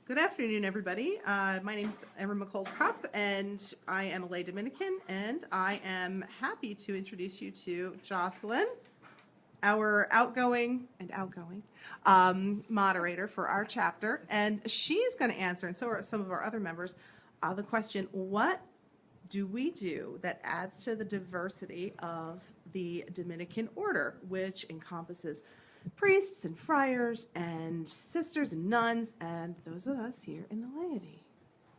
Good afternoon, everybody. My name is Erin McCold-Kopp, and I am a lay Dominican, and I am happy to introduce you to Jocelyn, our outgoing moderator for our chapter, and she's going to answer, and so are some of our other members, the question, what do we do that adds to the diversity of the Dominican order, which encompasses priests and friars and sisters and nuns and those of us here in the laity.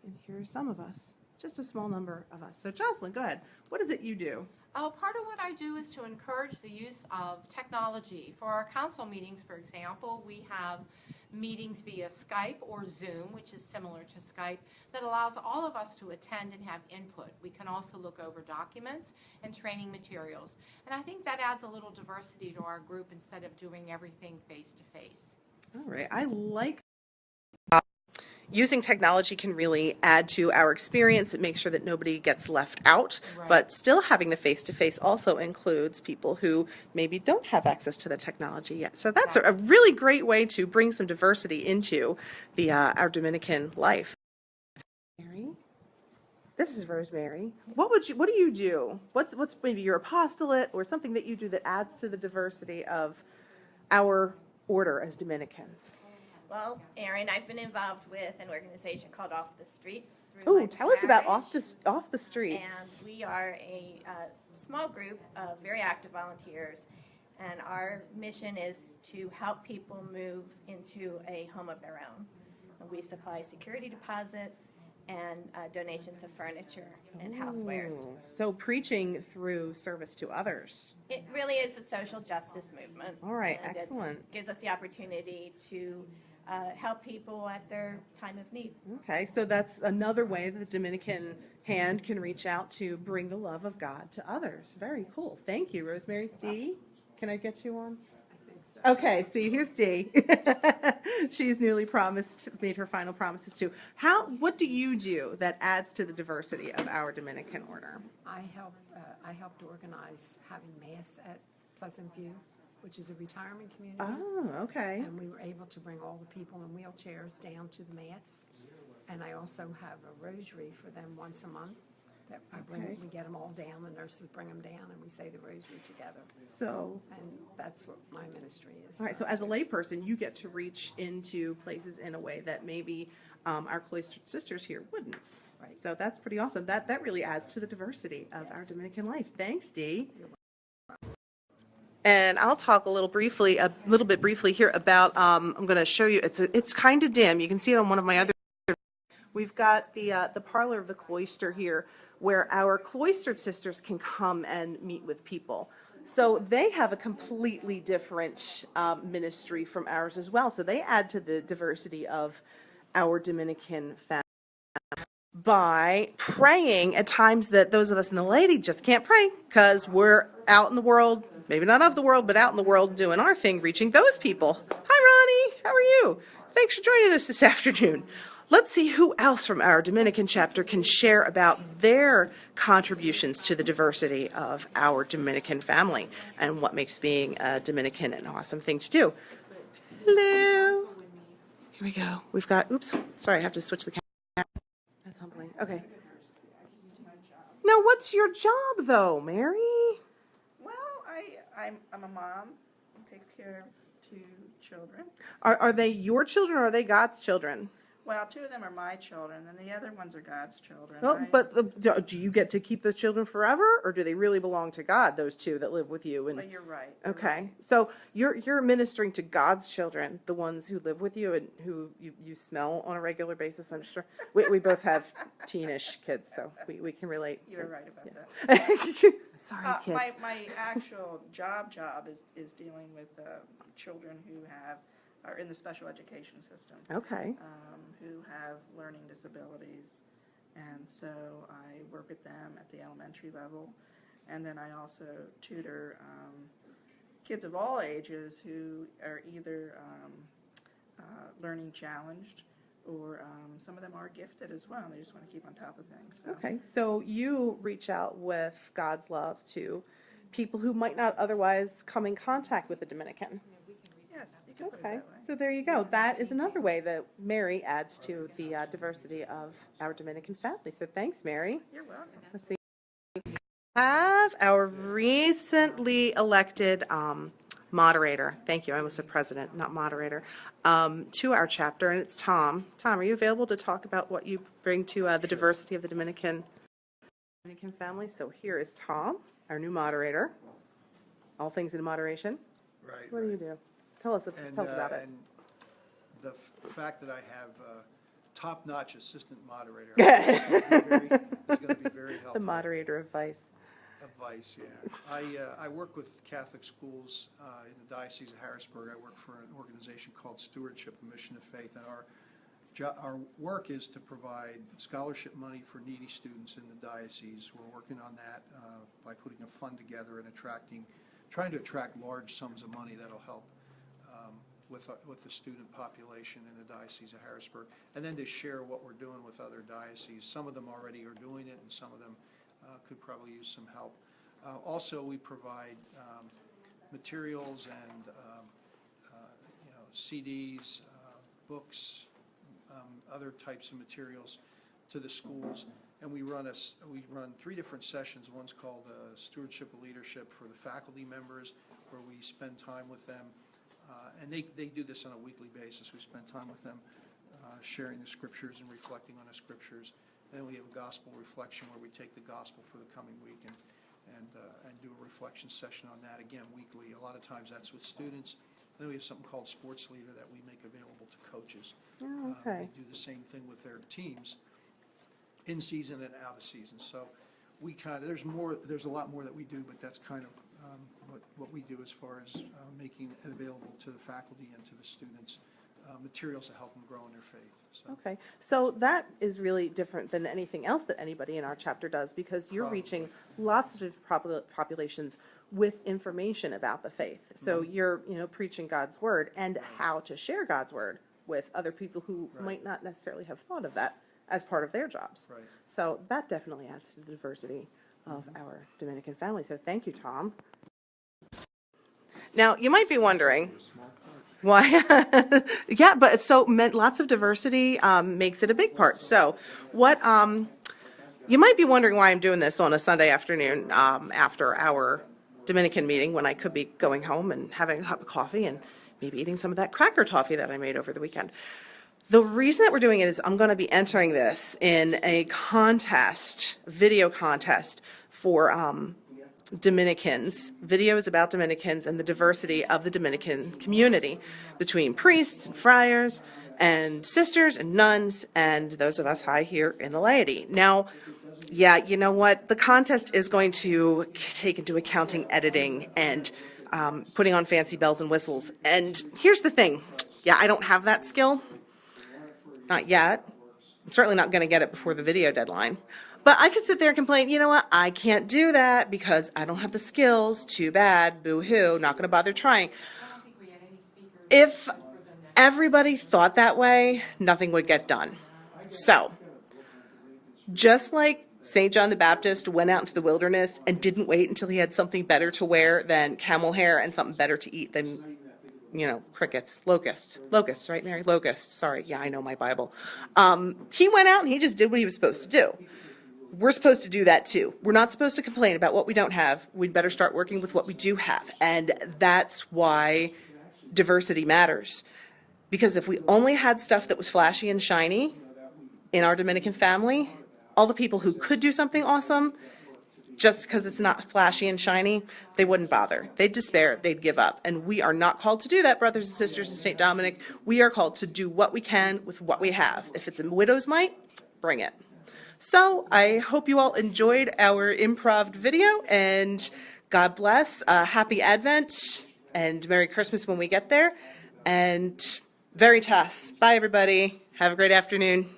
And here are some of us, just a small number of us. So Jocelyn, go ahead. What is it you do? Part of what I do is to encourage the use of technology. For our council meetings, for example, we have meetings via Skype or Zoom, which is similar to Skype, that allows all of us to attend and have input. We can also look over documents and training materials. And I think that adds a little diversity to our group instead of doing everything face-to-face. All right. I like using technology can really add to our experience and make sure that nobody gets left out, Right. But still having the face-to-face also includes people who maybe don't have access to the technology yet. So that's a really great way to bring some diversity into the our Dominican life. Mary? This is Rosemary. What do you do? What's maybe your apostolate or something that you do that adds to the diversity of our order as Dominicans? Well, Erin, I've been involved with an organization called Off the Streets. Oh, tell us about parish. off the streets. And we are a small group of very active volunteers, and our mission is to help people move into a home of their own. And we supply security deposit and donations of furniture and housewares. Ooh, so preaching through service to others. It really is a social justice movement. All right, and excellent. It gives us the opportunity to help people at their time of need. Okay, so that's another way that the Dominican hand can reach out to bring the love of God to others. Very cool. Thank you, Rosemary. Dee, can I get you on? I think so. Okay, see, here's Dee. She's newly made her final promises too. What do you do that adds to the diversity of our Dominican order? I helped organize having Mass at Pleasant View, which is a retirement community. Oh, okay. And we were able to bring all the people in wheelchairs down to the Mass. And I also have a rosary for them once a month. That Okay. we get them all down, the nurses bring them down, and we say the rosary together. So, And that's what my ministry is. all right, so as a layperson, you get to reach into places in a way that maybe our cloistered sisters here wouldn't. Right. So that's pretty awesome. That really adds to the diversity of our Yes. Dominican life. Thanks, Dee. You're And I'll talk a little bit briefly here about. I'm going to show you. It's kind of dim. You can see it on one of my other. We've got the parlor of the cloister here, where our cloistered sisters can come and meet with people. So they have a completely different ministry from ours as well. So they add to the diversity of our Dominican family by praying at times that those of us in the laity just can't pray because we're out in the world, maybe not of the world, but out in the world doing our thing, reaching those people. Hi, Ronnie. How are you? Thanks for joining us this afternoon. Let's see who else from our Dominican chapter can share about their contributions to the diversity of our Dominican family and what makes being a Dominican an awesome thing to do. Hello. Here we go. We've got, oops, sorry, I have to switch the camera. That's humbling. Okay. Now, what's your job, though, Mary? Well, I'm a mom who takes care of two children. Are they your children or are they God's children? Well, two of them are my children, and the other ones are God's children. Well, but do you get to keep those children forever, or do they really belong to God, those two that live with you? And Well, you're right. You're okay, right. so you're ministering to God's children, the ones who live with you and who you smell on a regular basis, I'm sure. We both have teenish kids, so we can relate. You're right about Yes. that. Sorry, kids. My actual job is dealing with children who are in the special education system. Okay. Who have learning disabilities, and so I work with them at the elementary level, and then I also tutor kids of all ages who are either learning challenged or some of them are gifted as well. They just want to keep on top of things. So. Okay, so you reach out with God's love to people who might not otherwise come in contact with the Dominican. Yeah, Yes, you can put it Okay, that way. so there you go. That is another way that Mary adds to the diversity of our Dominican family. So thanks, Mary. You're welcome. Let's see. Have our recently elected moderator, thank you, I almost said president, not moderator, to our chapter, and it's Tom. Tom, are you available to talk about what you bring to the diversity of the Dominican family? So here is Tom, our new moderator. All things in moderation. Right. What do you do? Tell us about it. And the fact that I have a top-notch assistant moderator is going to be very helpful. The moderator of Vice. Advice, yeah. I work with Catholic schools in the Diocese of Harrisburg. I work for an organization called Stewardship, a Mission of Faith, and our work is to provide scholarship money for needy students in the diocese. We're working on that by putting a fund together and trying to attract large sums of money that'll help with the student population in the Diocese of Harrisburg, and then to share what we're doing with other dioceses. Some of them already are doing it, and some of them could probably use some help. Also, we provide materials and CDs, books, other types of materials to the schools, and we run 3 different sessions. One's called Stewardship of Leadership for the faculty members, where we spend time with them, and they do this on a weekly basis. We spend time with them sharing the scriptures and reflecting on the scriptures. And then we have a gospel reflection where we take the gospel for the coming week and do a reflection session on that, again, weekly. A lot of times that's with students. And then we have something called Sports Leader that we make available to coaches. Oh, okay. They do the same thing with their teams in season and out of season. So there's a lot more that we do, but that's kind of what we do as far as making it available to the faculty and to the students, materials to help them grow in their faith. So. Okay, so that is really different than anything else that anybody in our chapter does, because you're Probably. reaching lots of different populations with information about the faith. So you're, preaching God's word and how to share God's word with other people who Right. might not necessarily have thought of that as part of their jobs. Right. So that definitely adds to the diversity of our Dominican family. So thank you, Tom. Now, you might be wondering, why? Yeah, but lots of diversity makes it a big part. So what, you might be wondering why I'm doing this on a Sunday afternoon after our Dominican meeting, when I could be going home and having a cup of coffee and maybe eating some of that cracker toffee that I made over the weekend. The reason that we're doing it is I'm going to be entering this in a contest, video contest for Dominicans, videos about Dominicans and the diversity of the Dominican community between priests and friars and sisters and nuns and those of us high here in the laity. Now, yeah, you know what? The contest is going to take into accounting editing and putting on fancy bells and whistles. And here's the thing. Yeah, I don't have that skill. Not yet. I'm certainly not going to get it before the video deadline. But I could sit there and complain, you know what, I can't do that because I don't have the skills. Too bad, boo-hoo, not going to bother trying. If everybody thought that way, nothing would get done. So, just like St. John the Baptist went out into the wilderness and didn't wait until he had something better to wear than camel hair and something better to eat than, crickets, locusts, right, Mary? Locusts, sorry. Yeah, I know my Bible. He went out and he just did what he was supposed to do. We're supposed to do that too. We're not supposed to complain about what we don't have. We'd better start working with what we do have. And that's why diversity matters. Because if we only had stuff that was flashy and shiny in our Dominican family, all the people who could do something awesome, just because it's not flashy and shiny, they wouldn't bother. They'd despair. They'd give up. And we are not called to do that, brothers and sisters in St. Dominic. We are called to do what we can with what we have. If it's a widow's mite, bring it. So I hope you all enjoyed our improv video, and God bless. Happy Advent and Merry Christmas when we get there. And Veritas. Bye, everybody. Have a great afternoon.